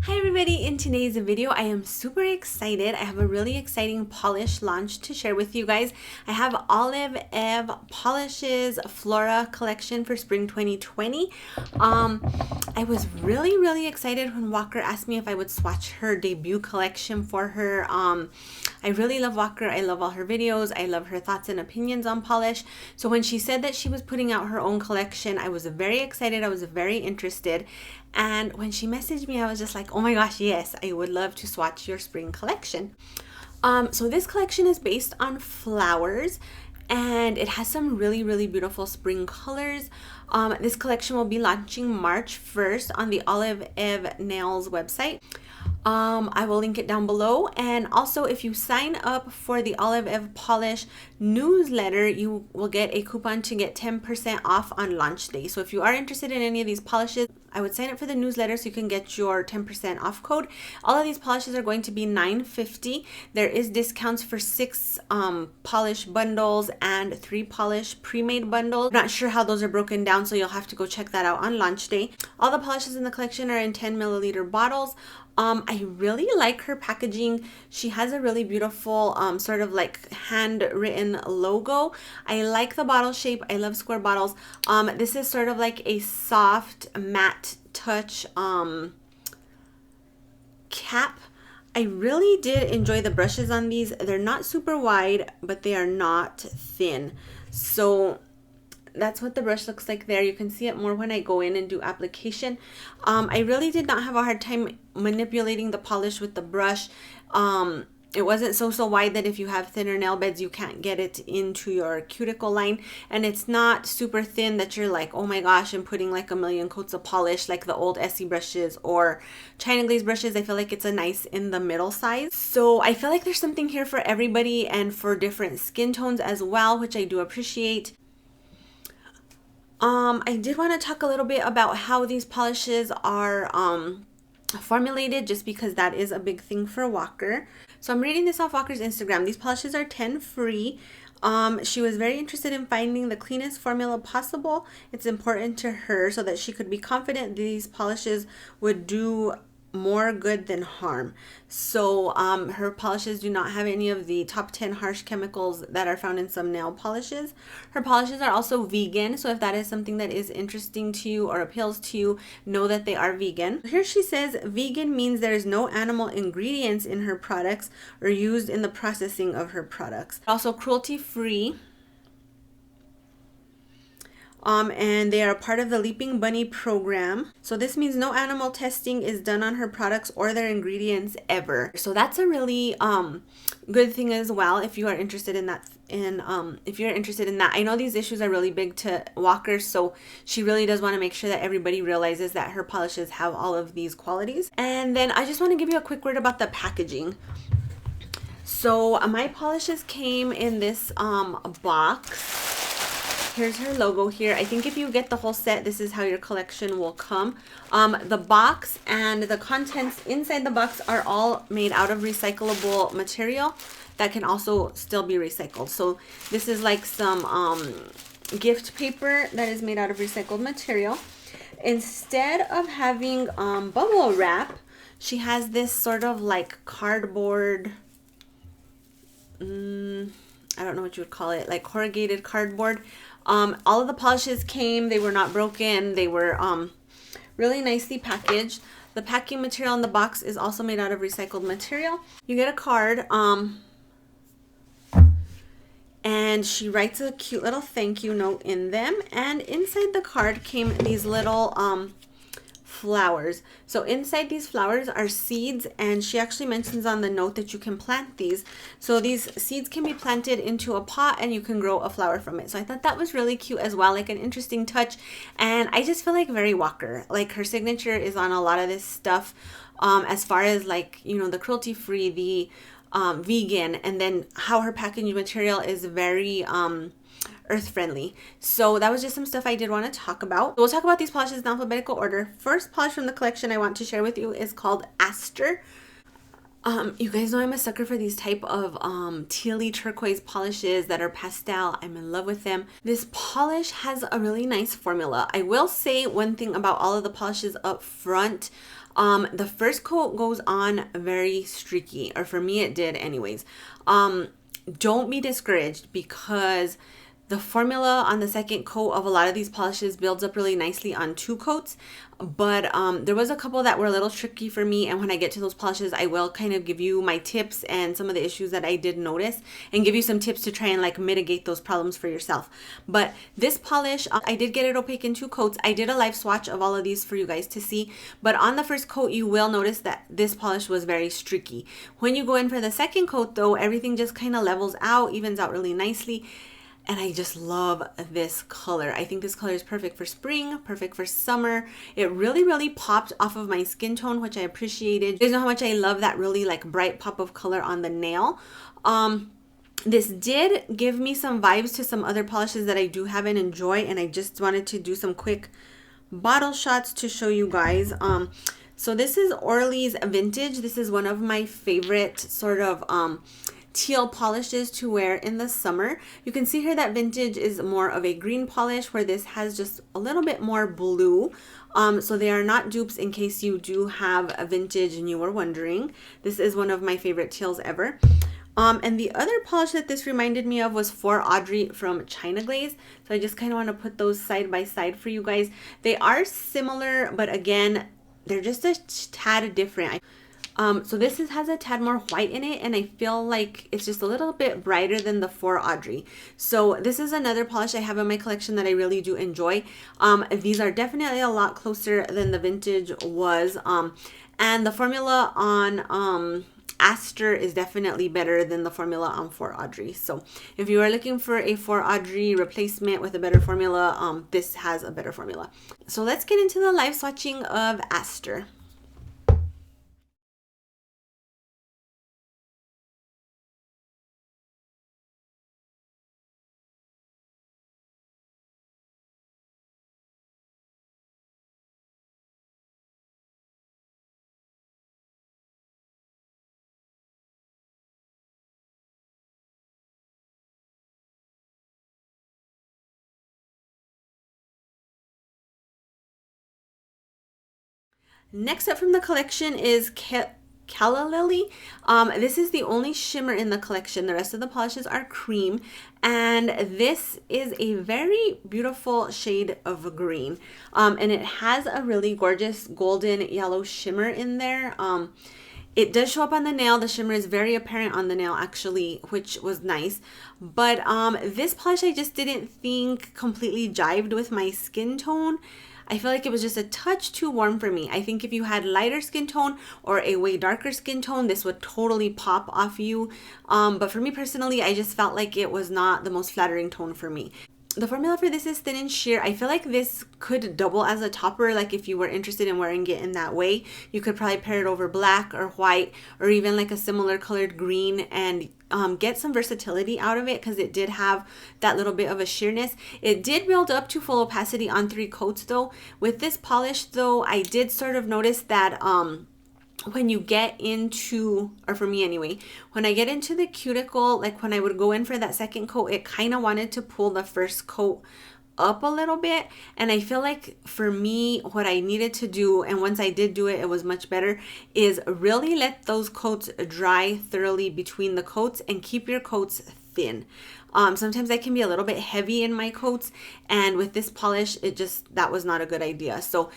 Hi everybody, in today's video I am super excited. I have a really exciting polish launch to share with you guys. I have Olive Eve Polishes Flora collection for spring 2020. I was really excited when Walker asked me if I would swatch her debut collection for her. I really love Walker. I love all her videos. I love her thoughts and opinions on polish. So when she said that she was putting out her own collection, I was very excited. I was very interested. And when she messaged me, I was just like, oh my gosh, yes, I would love to swatch your spring collection. So this collection is based on flowers and it has some really beautiful spring colors. This collection will be launching March 1st on the Olive Eve Nails website. I will link it down below, and also if you sign up for the Olive Eve Polish newsletter, you will get a coupon to get 10% off on launch day. So if you are interested in any of these polishes, I would sign up for the newsletter so you can get your 10% off code. All of these polishes are going to be $9.50. There is discounts for 6 polish bundles and 3 polish pre-made bundles. Not sure how those are broken down, so you'll have to go check that out on launch day. All the polishes in the collection are in 10 milliliter bottles. I really like her packaging. She has a really beautiful sort of like handwritten logo. I like the bottle shape. I love square bottles. This is sort of like a soft matte touch cap. I really did enjoy the brushes on these. They're not super wide, but they are not thin. So that's what the brush looks like there. You can see it more when I go in and do application. I really did not have a hard time manipulating the polish with the brush. It wasn't so wide that if you have thinner nail beds you can't get it into your cuticle line, and it's not super thin that you're like, oh my gosh, I'm putting like a million coats of polish like the old Essie brushes or China Glaze brushes. I feel like it's a nice in the middle size. So I feel like there's something here for everybody and for different skin tones as well, which I do appreciate. I did want to talk a little bit about how these polishes are formulated, just because that is a big thing for Walker. So I'm reading this off Walker's Instagram. These polishes are 10 free. She was very interested in finding the cleanest formula possible. It's important to her so that she could be confident these polishes would do more good than harm. So her polishes do not have any of the top 10 harsh chemicals that are found in some nail polishes. Her polishes are also vegan, so if that is something that is interesting to you or appeals to you, know that they are vegan. Here she says vegan means there is no animal ingredients in her products or used in the processing of her products. Also cruelty free. And they are part of the Leaping Bunny program. So this means no animal testing is done on her products or their ingredients ever. So that's a really good thing as well if you are interested in that. If you're interested in that, I know these issues are really big to Walker, so she really does want to make sure that everybody realizes that her polishes have all of these qualities. And then I just want to give you a quick word about the packaging. So my polishes came in this box. Here's her logo here. I think if you get the whole set, this is how your collection will come. The box and the contents inside the box are all made out of recyclable material that can also still be recycled. So this is like some gift paper that is made out of recycled material. Instead of having bubble wrap, she has this sort of like cardboard, I don't know what you would call it, like corrugated cardboard. All of the polishes came, they were not broken, they were really nicely packaged. The packing material in the box is also made out of recycled material. You get a card, and she writes a cute little thank you note in them, and inside the card came these little flowers. So inside these flowers are seeds, and she actually mentions on the note that you can plant these. So these seeds can be planted into a pot and you can grow a flower from it. So I thought that was really cute as well, like an interesting touch. And I just feel like very Walker, like her signature is on a lot of this stuff, as far as like, you know, the cruelty free, the vegan, and then how her packaging material is very earth friendly. So that was just some stuff I did want to talk about. We'll talk about these polishes in alphabetical order. First polish from the collection I want to share with you is called Aster. You guys know I'm a sucker for these type of tealy turquoise polishes that are pastel. I'm in love with them. This polish has a really nice formula. I will say one thing about all of the polishes up front. The first coat goes on very streaky, or for me it did anyways. Don't be discouraged, because the formula on the second coat of a lot of these polishes builds up really nicely on 2 coats. But there was a couple that were a little tricky for me, and when I get to those polishes, I will kind of give you my tips and some of the issues that I did notice, and give you some tips to try and like mitigate those problems for yourself. But this polish, I did get it opaque in 2 coats. I did a live swatch of all of these for you guys to see, but on the first coat you will notice that this polish was very streaky. When you go in for the second coat though, everything just kind of levels out, evens out really nicely. And I just love this color. I think this color is perfect for spring, perfect for summer. It really, really popped off of my skin tone, which I appreciated. You guys know how much I love that really like bright pop of color on the nail. This did give me some vibes to some other polishes that I do have and enjoy, and I just wanted to do some quick bottle shots to show you guys. So this is Orly's Vintage. This is one of my favorite sort of teal polishes to wear in the summer. You can see here that Vintage is more of a green polish, where this has just a little bit more blue. So they are not dupes, in case you do have a Vintage and you were wondering. This is one of my favorite teals ever. And the other polish that this reminded me of was For Audrey from China Glaze. So I just kind of want to put those side by side for you guys. They are similar, but again, they're just a tad different. So this has a tad more white in it, and I feel like it's just a little bit brighter than the For Audrey. So this is another polish I have in my collection that I really do enjoy. These are definitely a lot closer than the Vintage was. And the formula on Aster is definitely better than the formula on For Audrey. So if you are looking for a For Audrey replacement with a better formula, this has a better formula. So let's get into the live swatching of Aster. Next up from the collection is Calla Lily. This is the only shimmer in the collection. The rest of the polishes are cream, and this is a very beautiful shade of green. And it has a really gorgeous golden yellow shimmer in there. It does show up on the nail. The shimmer is very apparent on the nail actually, which was nice. But this polish I just didn't think completely jived with my skin tone. I feel like it was just a touch too warm for me. I think if you had lighter skin tone or a way darker skin tone, this would totally pop off you. But for me personally, I just felt like it was not the most flattering tone for me. The formula for this is Thin and Sheer. I feel like this could double as a topper. Like if you were interested in wearing it in that way, you could probably pair it over black or white, or even like a similar colored green, and get some versatility out of it, because it did have that little bit of a sheerness. It did build up to full opacity on 3 coats though. With this polish though, I did sort of notice that when you get into, or for me anyway, when I get into the cuticle, like when I would go in for that second coat, it kind of wanted to pull the first coat up a little bit. And I feel like for me, what I needed to do, and once I did do it, it was much better, is really let those coats dry thoroughly between the coats and keep your coats thin. Sometimes I can be a little bit heavy in my coats, and with this polish, that was not a good idea. So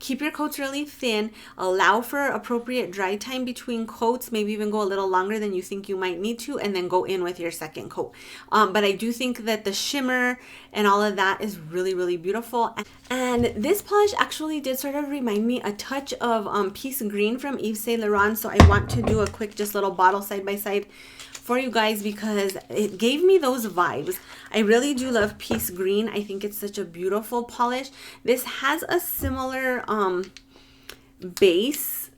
keep your coats really thin, allow for appropriate dry time between coats, maybe even go a little longer than you think you might need to, and then go in with your second coat. But I do think that the shimmer and all of that is really, really beautiful. And this polish actually did sort of remind me a touch of Peace Green from Yves Saint Laurent. So I want to do a quick just little bottle side by side for you guys, because it gave me those vibes. I really do love Peace Green. I think it's such a beautiful polish. This has a similar base.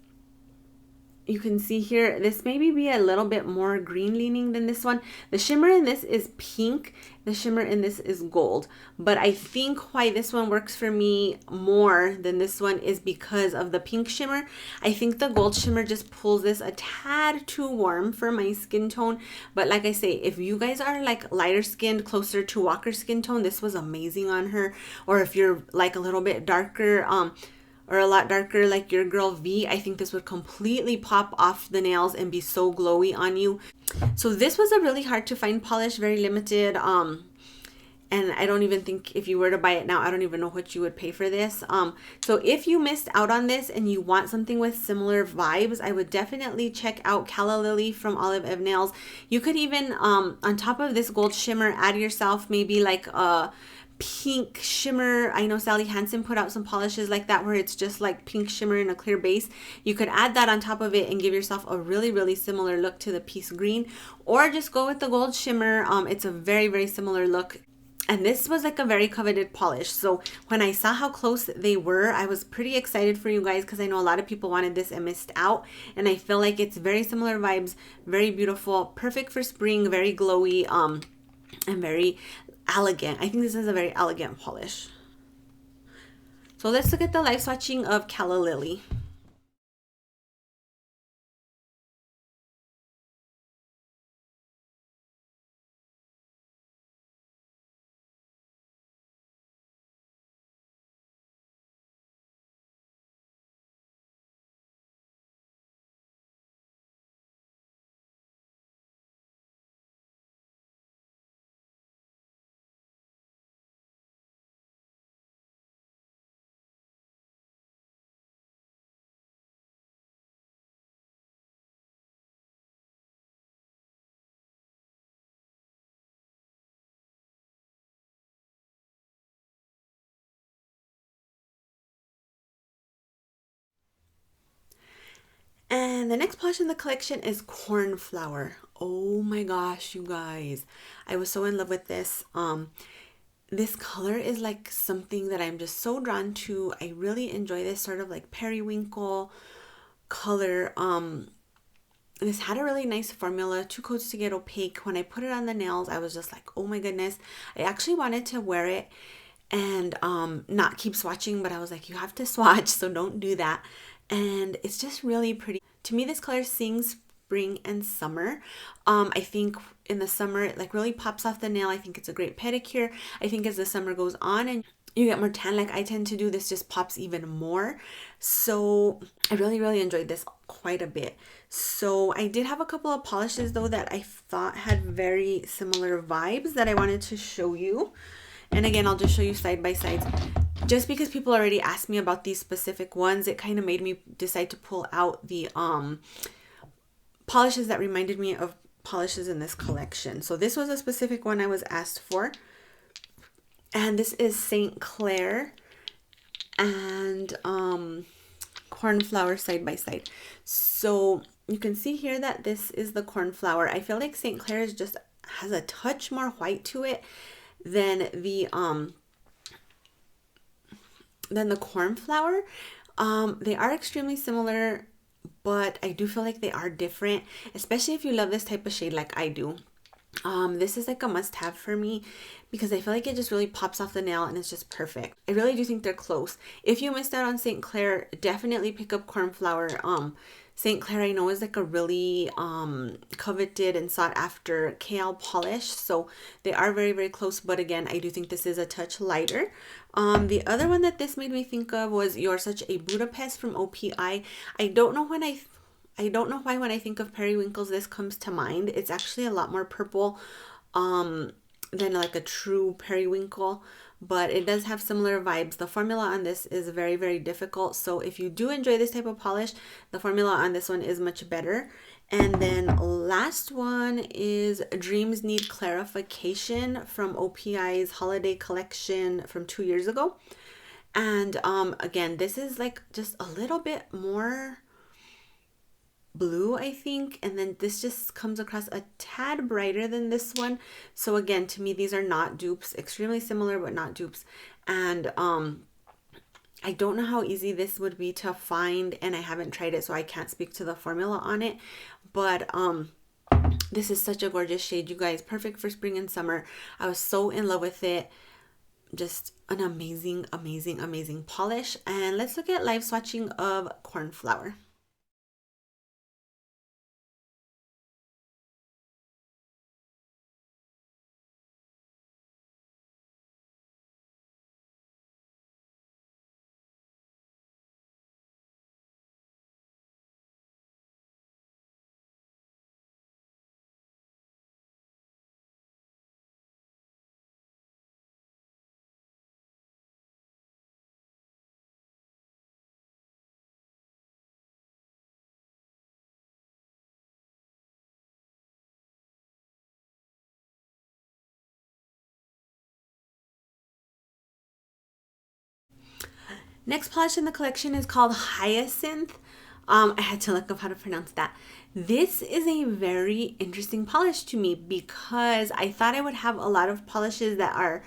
You can see here, this maybe be a little bit more green leaning than this one. The shimmer in this is pink. The shimmer in this is gold. But I think why this one works for me more than this one is because of the pink shimmer. I think the gold shimmer just pulls this a tad too warm for my skin tone. But like I say, if you guys are like lighter skinned, closer to Walker's skin tone, this was amazing on her. Or if you're like a little bit darker, or a lot darker like your girl V, I think this would completely pop off the nails and be so glowy on you. So this was a really hard to find polish, very limited. And I don't even think if you were to buy it now, I don't even know what you would pay for this. So if you missed out on this and you want something with similar vibes, I would definitely check out Callalily from Ave Nails. You could even, on top of this gold shimmer, add yourself maybe like a pink shimmer. I know Sally Hansen put out some polishes like that where it's just like pink shimmer in a clear base. You could add that on top of it and give yourself a really, really similar look to the Peace Green, or just go with the gold shimmer. It's a very, very similar look. And this was like a very coveted polish. So when I saw how close they were, I was pretty excited for you guys because I know a lot of people wanted this and missed out. And I feel like it's very similar vibes, very beautiful, perfect for spring, very glowy, and very elegant. I think this is a very elegant polish. So let's look at the live swatching of Calla Lily. And the next polish in the collection is Cornflower. Oh my gosh, you guys. I was so in love with this. This color is like something that I'm just so drawn to. I really enjoy this sort of like periwinkle color. This had a really nice formula, 2 coats to get opaque. When I put it on the nails, I was just like, oh my goodness. I actually wanted to wear it and not keep swatching, but I was like, you have to swatch, so don't do that. And it's just really pretty. To me, this color sings spring and summer. I think in the summer it like really pops off the nail. I think it's a great pedicure. I think as the summer goes on and you get more tan like I tend to do, this just pops even more. So I really, really enjoyed this quite a bit. So I did have a couple of polishes though that I thought had very similar vibes that I wanted to show you. And again, I'll just show you side by side. Just because people already asked me about these specific ones, it kind of made me decide to pull out the polishes that reminded me of polishes in this collection. So this was a specific one I was asked for. And this is St. Clair and Cornflower side by side. So you can see here that this is the Cornflower. I feel like St. Clair is just has a touch more white to it than the Cornflower. They are extremely similar, but I do feel like they are different, especially if you love this type of shade like I do. This is like a must-have for me because I feel like it just really pops off the nail and it's just perfect. I really do think they're close. If you missed out on St. Clair, definitely pick up Cornflower. St. Clair I know is like a really coveted and sought after KL polish, so they are very, very close, but again, I do think this is a touch lighter. The other one that this made me think of was You're Such a Budapest from OPI. I don't know why when I think of periwinkles this comes to mind. It's actually a lot more purple than like a true periwinkle, but it does have similar vibes. The formula on this is very, very difficult, so if you do enjoy this type of polish, the formula on this one is much better. And then last one is Dreams Need Clarification from OPI's holiday collection from 2 years ago. And again, this is like just a little bit more blue, I think, and then this just comes across a tad brighter than this one. So again, to me, these are not dupes. Extremely similar, but not dupes. And I don't know how easy this would be to find, and I haven't tried it, so I can't speak to the formula on it. But this is such a gorgeous shade, you guys. Perfect for spring and summer. I was so in love with it. Just an amazing, amazing, amazing polish. And let's look at live swatching of Cornflower. Next polish in the collection is called Hyacinth. I had to look up how to pronounce that. This is a very interesting polish to me because I thought I would have a lot of polishes that are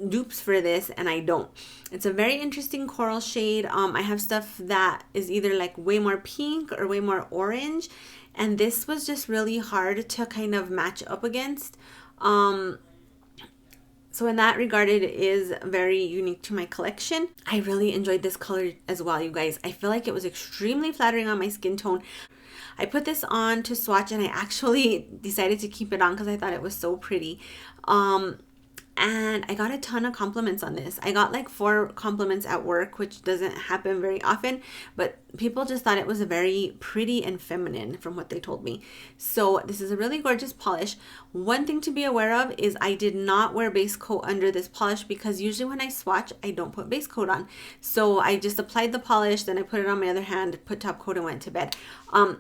dupes for this, and I don't. It's a very interesting coral shade. I have stuff that is either like way more pink or way more orange, and this was just really hard to kind of match up against. So in that regard, it is very unique to my collection. I really enjoyed this color as well, you guys. I feel like it was extremely flattering on my skin tone. I put this on to swatch, and I actually decided to keep it on because I thought it was so pretty. And I got a ton of compliments on this. I got like 4 compliments at work, which doesn't happen very often, but people just thought it was a very pretty and feminine from what they told me. So this is a really gorgeous polish. One thing to be aware of is I did not wear base coat under this polish because usually when I swatch, I don't put base coat on. So I just applied the polish, then I put it on my other hand, put top coat, and went to bed.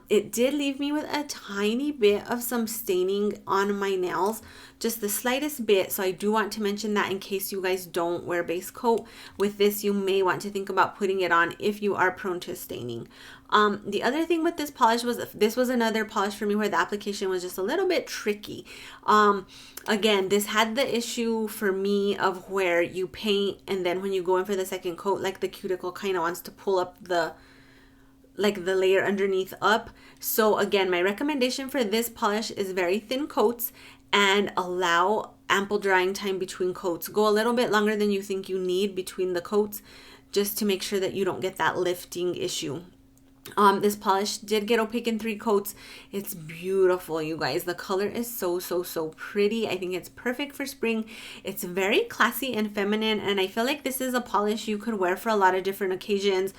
It did leave me with a tiny bit of some staining on my nails, just the slightest bit. So I do want to mention that in case you guys don't wear base coat. With this, you may want to think about putting it on if you are prone to staining. The other thing with this polish was this was another polish for me where the application was just a little bit tricky. Again, this had the issue for me of where you paint and then when you go in for the second coat, like the cuticle kind of wants to pull up the layer underneath up. So again, my recommendation for this polish is very thin coats and allow ample drying time between coats. Go a little bit longer than you think you need between the coats just to make sure that you don't get that lifting issue. This polish did get opaque in 3 coats. It's beautiful, you guys. The color is so pretty. I think it's perfect for spring. It's very classy and feminine, and I feel like this is a polish you could wear for a lot of different occasions.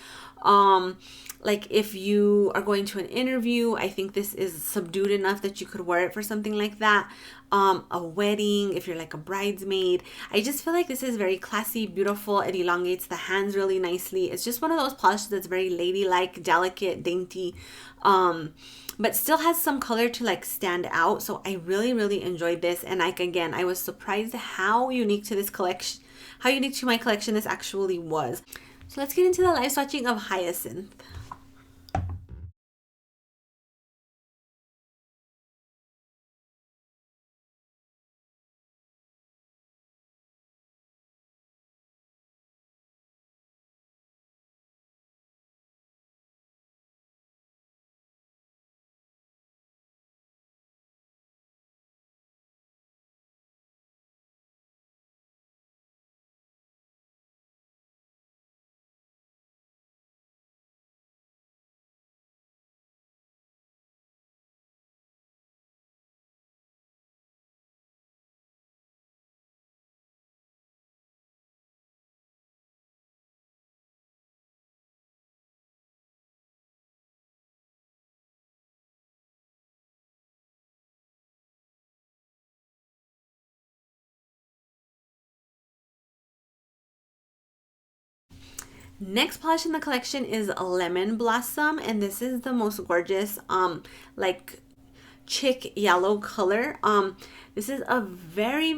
Like if you are going to an interview, I think this is subdued enough that you could wear it for something like that. A wedding, if you're like a bridesmaid. I just feel like this is very classy, beautiful. It elongates the hands really nicely. It's just one of those polishes that's very ladylike, delicate, dainty, but still has some color to like stand out. So I really enjoyed this, and like again, I was surprised how unique to this collection, how unique to my collection this actually was. So let's get into the live swatching of Hyacinth. Next polish in the collection is Lemon Blossom, and this is the most gorgeous like chick yellow color. This is a very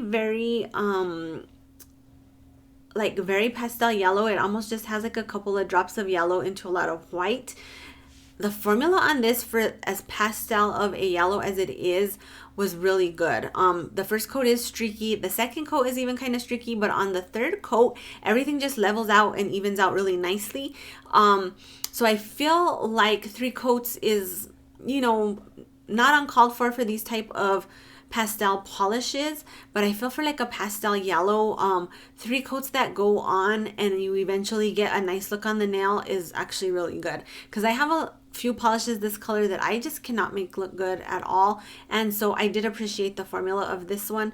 like very pastel yellow. It almost just has like a couple of drops of yellow into a lot of white. The formula on this, for as pastel of a yellow as it is, was really good. The first coat is streaky. The second coat is even kind of streaky, but on the third coat, everything just levels out and evens out really nicely. So I feel like 3 coats is, you know, not uncalled for these type of pastel polishes, but I feel for like a pastel yellow, 3 coats that go on and you eventually get a nice look on the nail is actually really good, because I have a few polishes this color that I just cannot make look good at all, and so I did appreciate the formula of this one.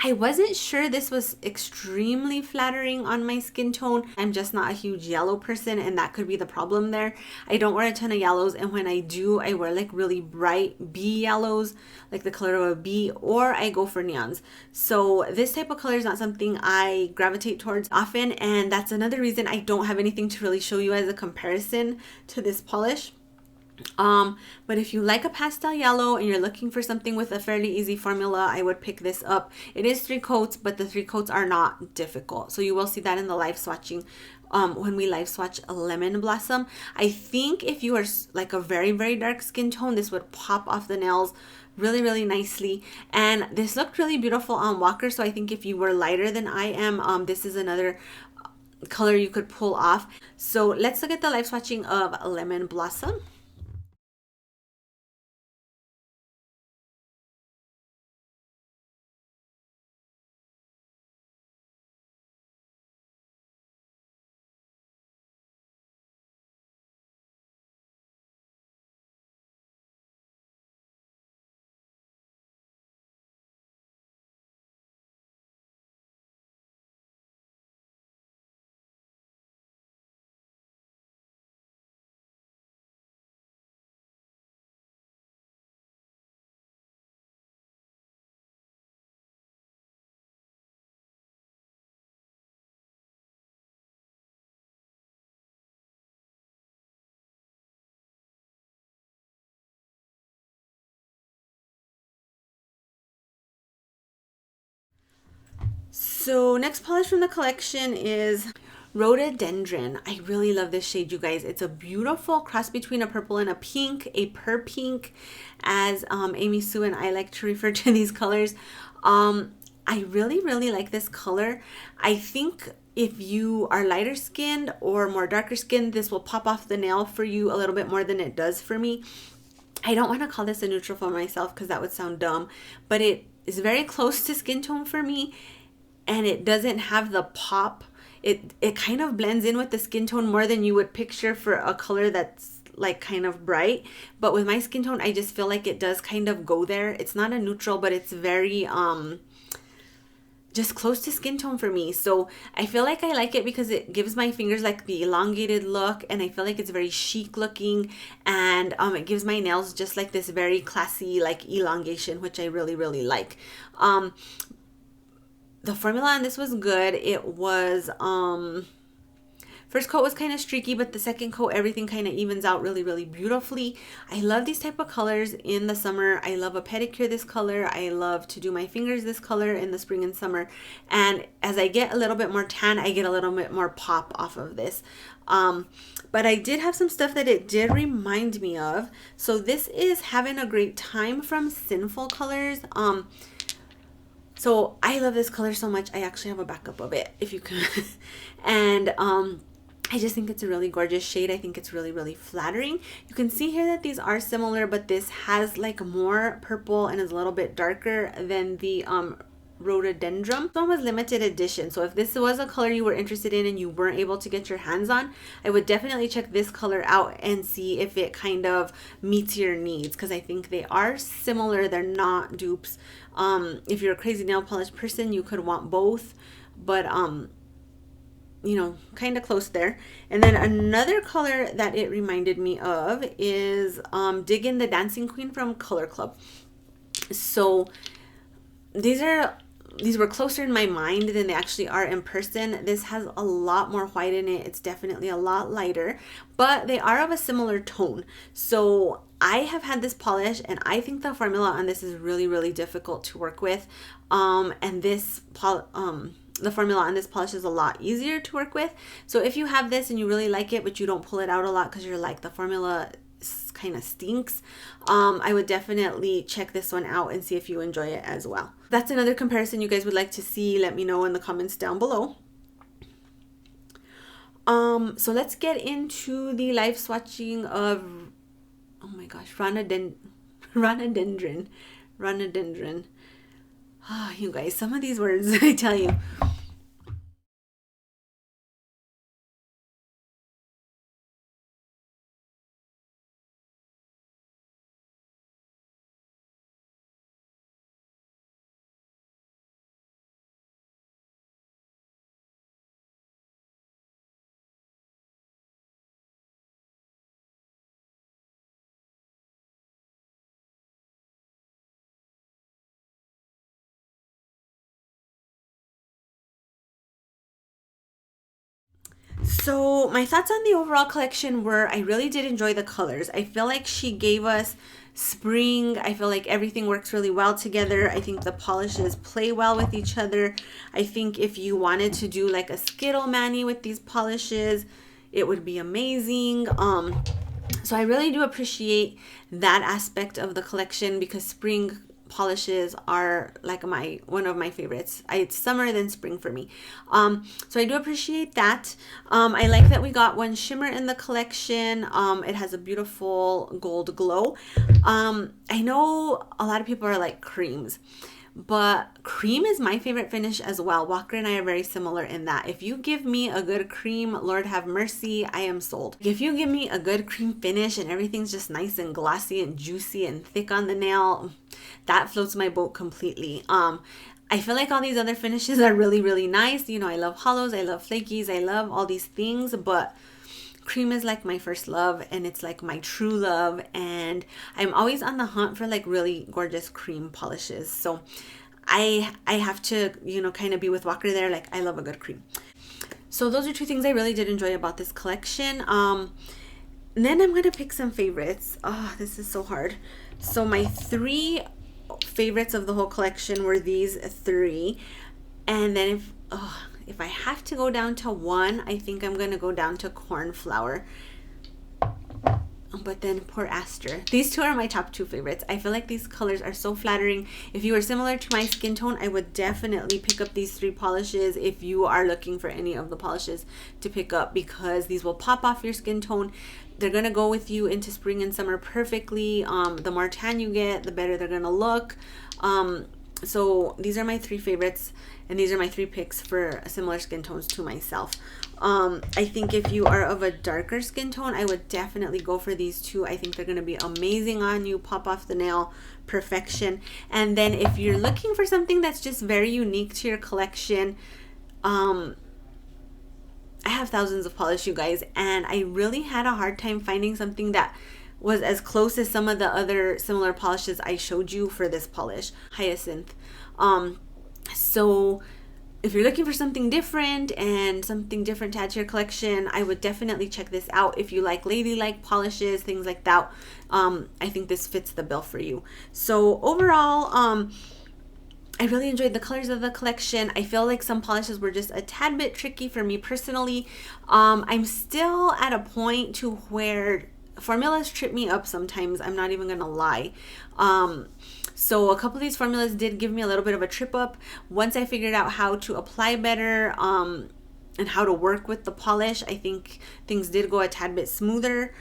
I wasn't sure this was extremely flattering on my skin tone. I'm just not a huge yellow person, and that could be the problem there. I don't wear a ton of yellows, and when I do, I wear like really bright bee yellows, like the color of a bee, or I go for neons. So this type of color is not something I gravitate towards often, and that's another reason I don't have anything to really show you as a comparison to this polish. But if you like a pastel yellow and you're looking for something with a fairly easy formula, I would pick this up. It is 3 coats, but the 3 coats are not difficult. So you will see that in the live swatching when we live swatch a lemon blossom. I think if you are like a very, very dark skin tone, this would pop off the nails really, really nicely. And this looked really beautiful on Walker. So I think if you were lighter than I am, this is another color you could pull off. So let's look at the live swatching of Lemon Blossom. So next polish from the collection is Rhododendron. I really love this shade, you guys. It's a beautiful cross between a purple and a pink, a pur pink, as Amy Sue and I like to refer to these colors. I really, really like this color. I think if you are lighter skinned or more darker skinned, this will pop off the nail for you a little bit more than it does for me. I don't want to call this a neutral for myself because that would sound dumb, but it is very close to skin tone for me, and it doesn't have the pop. It kind of blends in with the skin tone more than you would picture for a color that's like kind of bright. But with my skin tone, I just feel like it does kind of go there. It's not a neutral, but it's very just close to skin tone for me. So I feel like I like it because it gives my fingers like the elongated look, and I feel like it's very chic looking, and it gives my nails just like this very classy like elongation, which I really, really like. The formula on this was good. It was first coat was kind of streaky, but the second coat everything kind of evens out really, really beautifully. I love these type of colors in the summer. I love a pedicure this color. I love to do my fingers this color in the spring and summer. And as I get a little bit more tan, I get a little bit more pop off of this. But I did have some stuff that it did remind me of. So this is Having a Great Time from Sinful Colors. So I love this color so much. I actually have a backup of it if you can. And I just think it's a really gorgeous shade. I think it's really, really flattering. You can see here that these are similar, but this has like more purple and is a little bit darker than the Rhododendron. This one was limited edition, so if this was a color you were interested in and you weren't able to get your hands on, I would definitely check this color out and see if it kind of meets your needs, because I think they are similar. They're not dupes. If you're a crazy nail polish person, you could want both, but you know, kind of close there. And then another color that it reminded me of is Diggin' the Dancing Queen from Color Club. So these were closer in my mind than they actually are in person. This has a lot more white in it. It's definitely a lot lighter, but they are of a similar tone. So I have had this polish, and I think the formula on this is really, really difficult to work with. And the formula on this polish is a lot easier to work with. So if you have this and you really like it, but you don't pull it out a lot because you're like, the formula kind of stinks, I would definitely check this one out and see if you enjoy it as well. That's another comparison you guys would like to see. Let me know in the comments down below. So let's get into the live swatching of, oh my gosh, Rhododendron. Ah, you guys, some of these words, I tell you. So my thoughts on the overall collection were, I really did enjoy the colors. I feel like she gave us spring. I feel like everything works really well together. I think the polishes play well with each other. I think if you wanted to do like a Skittle mani with these polishes, it would be amazing. So I really do appreciate that aspect of the collection, because spring polishes are like one of my favorites. It's summer then spring for me. So I do appreciate that. I like that we got one shimmer in the collection. It has a beautiful gold glow. I know a lot of people are like creams, but cream is my favorite finish as well. Walker and I are very similar in that. If you give me a good cream, Lord have mercy, I am sold. If you give me a good cream finish and everything's just nice and glossy and juicy and thick on the nail, that floats my boat completely. I feel like all these other finishes are really, really nice. You know, I love hollows, I love flakies, I love all these things, but cream is like my first love, and it's like my true love, and I'm always on the hunt for like really gorgeous cream polishes. So I have to, you know, kind of be with Walker there. Like, I love a good cream. So those are two things I really did enjoy about this collection. Then I'm gonna pick some favorites. Oh, this is so hard. So my 3 favorites of the whole collection were these 3, and then if I have to go down to one, I think I'm gonna go down to Cornflower. But then poor Aster. These 2 are my top 2 favorites. I feel like these colors are so flattering. If you are similar to my skin tone, I would definitely pick up these 3 polishes if you are looking for any of the polishes to pick up, because these will pop off your skin tone. They're gonna go with you into spring and summer perfectly. The more tan you get, the better they're gonna look. So these are my 3 favorites, and these are my 3 picks for similar skin tones to myself. I think if you are of a darker skin tone, I would definitely go for these 2. I think they're going to be amazing on you, pop off the nail, perfection. And then if you're looking for something that's just very unique to your collection, I have thousands of polish, you guys, and I really had a hard time finding something that was as close as some of the other similar polishes I showed you for this polish, Hyacinth. So if you're looking for something different and something different to add to your collection, I would definitely check this out. If you like ladylike polishes, things like that, I think this fits the bill for you. So overall, I really enjoyed the colors of the collection. I feel like some polishes were just a tad bit tricky for me personally. I'm still at a point to where formulas trip me up sometimes. I'm not even gonna lie. So a couple of these formulas did give me a little bit of a trip up. Once I figured out how to apply better and how to work with the polish, I think things did go a tad bit smoother.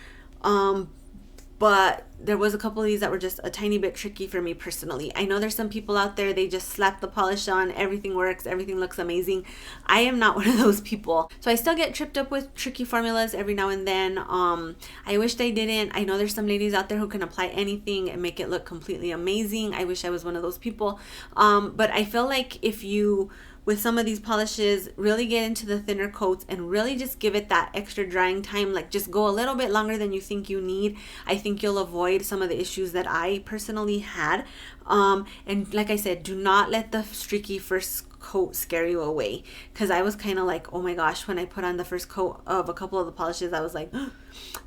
But there was a couple of these that were just a tiny bit tricky for me personally. I know there's some people out there, they just slap the polish on, everything works, everything looks amazing. I am not one of those people. So I still get tripped up with tricky formulas every now and then. I wish they didn't. I know there's some ladies out there who can apply anything and make it look completely amazing. I wish I was one of those people. But I feel like if you, with some of these polishes, really get into the thinner coats and really just give it that extra drying time, like just go a little bit longer than you think you need, I think you'll avoid some of the issues that I personally had. And like I said, do not let the streaky first coat scare you away, because I was kind of like, oh my gosh, when I put on the first coat of a couple of the polishes, I was like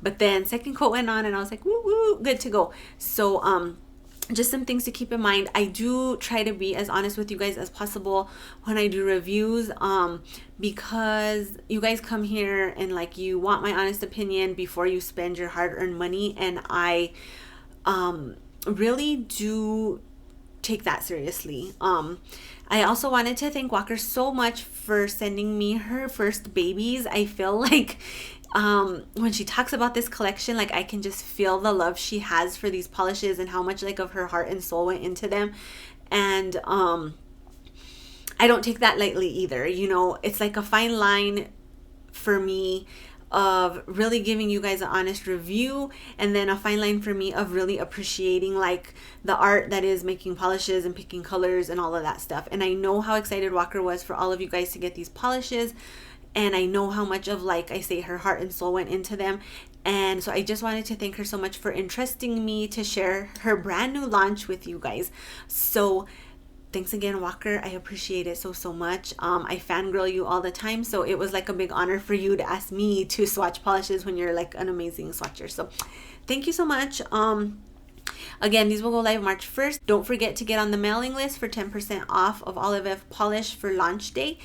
but then second coat went on and I was like, woo woo, good to go. So just some things to keep in mind. I do try to be as honest with you guys as possible when I do reviews, because you guys come here and like you want my honest opinion before you spend your hard-earned money, and I really do take that seriously. I also wanted to thank Walker so much for sending me her first babies. I feel like when she talks about this collection, like I can just feel the love she has for these polishes and how much like of her heart and soul went into them. And I don't take that lightly either. You know, it's like a fine line for me of really giving you guys an honest review, and then a fine line for me of really appreciating like the art that is making polishes and picking colors and all of that stuff. And I know how excited Walker was for all of you guys to get these polishes, and I know how much of, like I say, her heart and soul went into them. And so I just wanted to thank her so much for entrusting me to share her brand new launch with you guys. So thanks again, Walker. I appreciate it so much. I fangirl you all the time, so it was like a big honor for you to ask me to swatch polishes when you're like an amazing swatcher. So thank you so much. Again, these will go live March 1st. Don't forget to get on the mailing list for 10% off of Ave polish for launch day.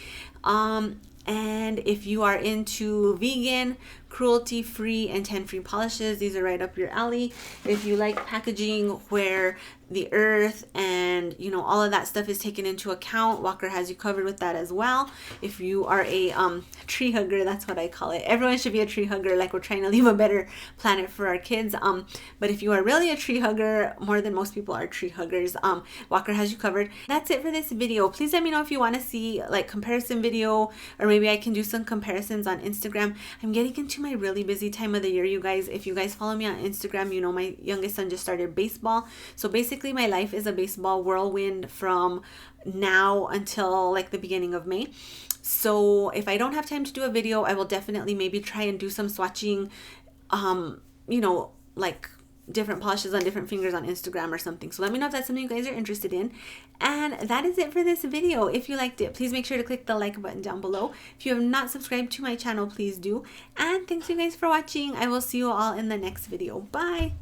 And if you are into vegan, cruelty-free, and tan-free polishes, these are right up your alley. If you like packaging where the earth and, you know, all of that stuff is taken into account, Walker has you covered with that as well. If you are a tree hugger, that's what I call it. Everyone should be a tree hugger, like we're trying to leave a better planet for our kids. But if you are really a tree hugger, more than most people are tree huggers, Walker has you covered. That's it for this video. Please let me know if you want to see like comparison video, or maybe I can do some comparisons on Instagram. I'm getting into my really busy time of the year, you guys. If you guys follow me on Instagram, you know my youngest son just started baseball. So basically my life is a baseball whirlwind from now until like the beginning of May. So if I don't have time to do a video, I will definitely maybe try and do some swatching, you know, like different polishes on different fingers on Instagram or something. So let me know if that's something you guys are interested in. And that is it for this video. If you liked it, please make sure to click the like button down below. If you have not subscribed to my channel, please do. And thanks you guys for watching. I will see you all in the next video. Bye.